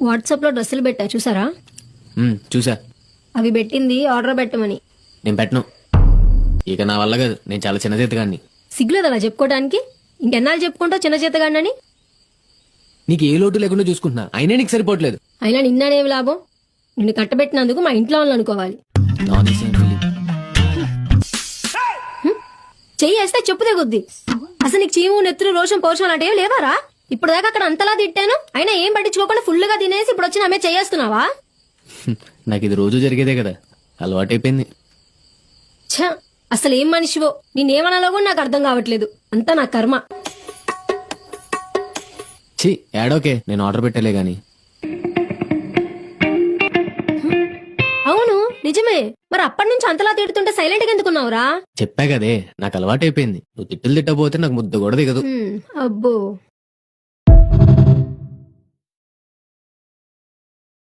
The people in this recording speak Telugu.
వాట్సాప్ లో డ్రెస్సులు పెట్టా చూసారా? చూసా. అవి పెట్టింది ఆర్డర్ పెట్టమని. నేను పెట్టను. ఇక నా వల్ల కాదు, నేను చాలా చిన్న చేతగాడిని. సిగ్గులేదు అలా చెప్పుకోవడానికి? ఇంకెన్నాళ్ళు చెప్పుకుంటావు చిన్న చేతగాడినని? నీకు ఏ లోటు లేకుండా చూసుకుంటున్నా, అయినా నీకు సరిపోవట్లేదు. అయినా నిన్ననేమి లాభం? నిన్ను కట్టబెట్టినందుకు మా ఇంట్లో వాళ్ళు అనుకోవాలి. చెయ్యి వేస్తే చెప్పు తెగుద్ది. అసలు నీకు చీము నెత్తురు రోషం పౌరుషం అలాంటివి లేవారా? ఇప్పుడు దాకా అక్కడ అంతలా తిట్టాను, అయినా ఏం పట్టించుకోకుండా ఫుల్ గా తినేసి ఇప్పుడు వచ్చి ఆమె చేస్తున్నావా? నాకు ఇది రోజు జరిగేదే కదా, అలవాటైపోయింది. ఛ, అసలు ఏం మనిషివో, నేనేమనాలో కూడా నాకు అర్థం కావట్లేదు. అంతా నా కర్మ. ఛీ, ఏడోకే, నేను ఆర్డర్ పెట్టలే గాని. అవును నిజమే, మరి అప్పటి నుంచి అంతలా తిడుతుంటే సైలెంట్ గా ఎందుకున్నావురా? చెప్పా కదే, నాకు అలవాటైపోయింది. నువ్వు తిట్టులు తిట్టబోతే నాకు ముద్ద కూడా దిగదు. అబ్బో.